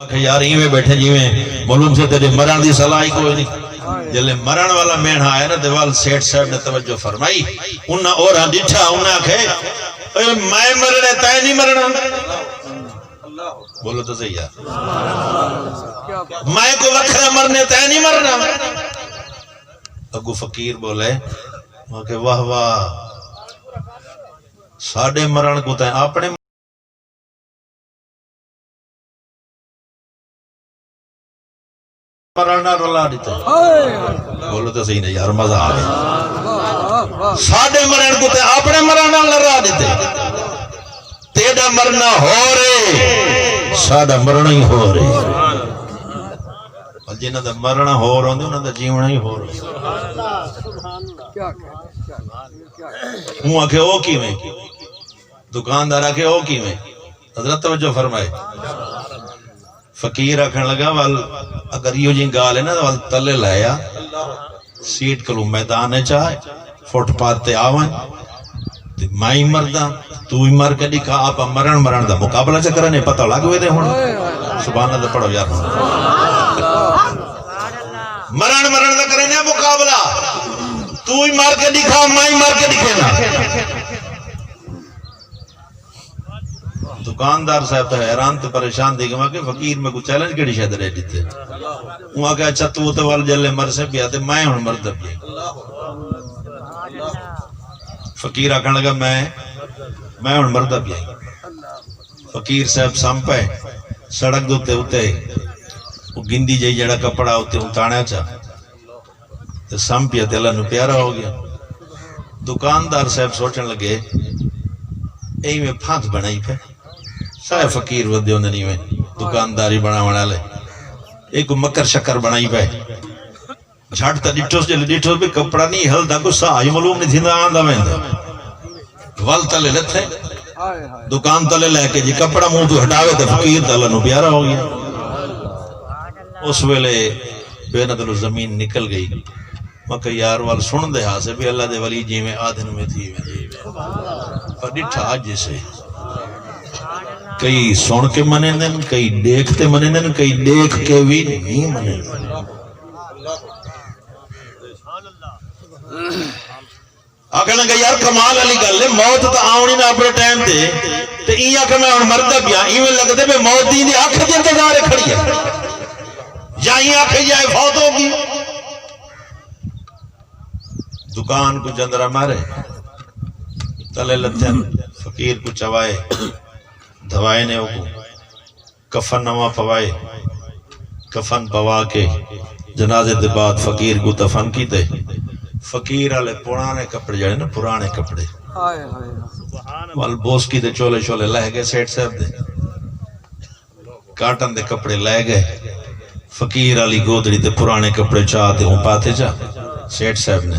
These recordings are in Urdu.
کہ یار ایویں بیٹھے جیویں معلوم سے تیری مرن دی صلاح ہی کوئی نہیں. جلے مرن والا مینہ آیا نا دیوال سیٹ صاحب نے توجہ فرمائی. انہاں اور ڈٹھا انہاں کہے میں مرنے تے نہیں مرنا. بولو تو صحیح یار. میں کو وکھرا مرنے تے نہیں مرنا. اگو فقیر بولے کہ واہ واہ ساڈے مرن کو تے اپنے مرنا رلا دیتے. بولو تو صحیح نہیں یار مزہ آ گیا. ساڈے مرن کو تے اپنے مرنا لڑا دیتے. تیرا مرنا ہو رہے ساڈا مرنا ہی ہو رہے. جنہاں دا مرنا ہو رہا ہوندے انہاں دا جیونا ہی ہو رہا. ہوں آکھے او کیویں دکاندار آکھے او کیویں. حضرت توجہ فرمائے. فقیر آکھن لگا وال اگر یہ جی گال ہے نا وال تلے لایا سیٹ کلو میدان چاہے فٹ پات تے آوائیں میں ہی مردہ تو ہی مر کے دکھا. آپ مرن دا مقابلہ چکرنے پتہ لگ ہوئے دے ہونا. سبحان اللہ پڑھو یار. مرن دا کرنے مقابلہ تو ہی مر کے دکھا میں ہی مر کے دکھے نا. دکاندار صاحب تو حیران تو پریشان دے گا کہ فقیر میں کو چیلنج کیڑی شاید رہ دیتے. وہاں کہ اچھا تو تے وال جلے مر سے پیا تے میں ہن مرد پیا. فقیر آکھن لگا میں ہن مرد پیا. فقیر صاحب سام پے سڑک دے اوتے او گندی جئی جڑا کپڑا اوتے اتاڑیا چا تے سام پیا تے اللہ نو پیارا ہو گیا. دکاندار صاحب سوچن لگے اے میں پھانت بنائی پہ سارے فقیر ودے ہوندے نہیں میں دکانداری بناون والے ایک مکر شکر بنائی پہ. جھٹ تے ڈٹھوس جے ڈٹھوس بھی کپڑا نہیں ہلدا کو سا ہی معلوم نہیں تھیندا آندا ویندا. ول تلے لتھے دکان تلے لے کے جی کپڑا منہ تو ہٹاوے تے فقیر تے اللہ نو پیارا ہو گیا. اس ویلے بے نظر زمین نکل گئی. میں کہ یار وال سن دے ہا سے بھی اللہ دے ولی جی میں آدھن میں تھی پر ڈٹھا جیسے کئی سن کے منے دن کئی دیکھتے منے دن کئی دیکھ کے بھی نہیں منے دن. آکھنے لگا یار کمال علی گل ہے موت تو آونی نہ اپنے ٹائم تے تے این آکھے میں ہن مردا پیا ایویں لگدے میں موت دی اکھ دے انتظار کھڑی ہے یا این آکھے جائے فوت ہوگی. دکان کو جندرا مارے تلے لتھن فقیر کو چوائے دھوائے نے کو کفن نواں پوائے. کفن پوا کے جنازے دے بعد فقیر کو دفن کیتے. فقیر والے پرانے کپڑے جڑے نا پرانے کپڑے وال بوسکی دے چولے چولے لہ گئے. سیٹ صاحب دے کاٹن دے کپڑے لہ گئے. فقیر والی گودڑی تے پرانے کپڑے چاہ تے ہوں پاتے چا. سیٹ صاحب نے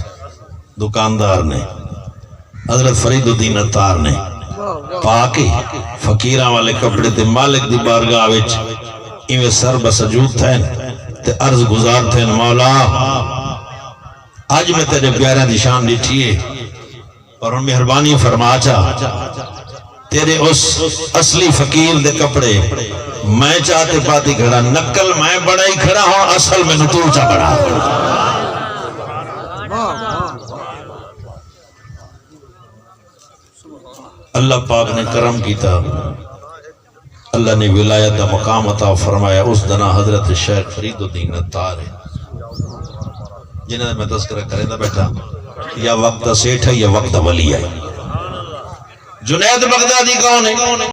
دکاندار نے حضرت فرید الدین عطار نے پاکے فقیراں والے کپڑے تے مالک دی بارگاہ وچ ایویں سر بسجود تھے تے عرض گزار تھے مولا آج میں تیرے پیارے دی شان ڈٹھیے اور ان مہربانی فرما چا تیرے اس اصلی فقیر دے کپڑے میں چاہتے پاتی کھڑا نقل میں بڑا ہی کھڑا ہوں اصل میں نتور چا بڑا. اللہ پاک نے کرم کیتا. اللہ نے ولایت مقام عطا فرمایا. اس دنا حضرت شیخ فرید الدین عطار ہے جنہیں میں تذکرہ کریں دا بیٹھا یا وقت سیٹھ ہے یا وقت ولی ہے. جنید بغدادی کون ہے؟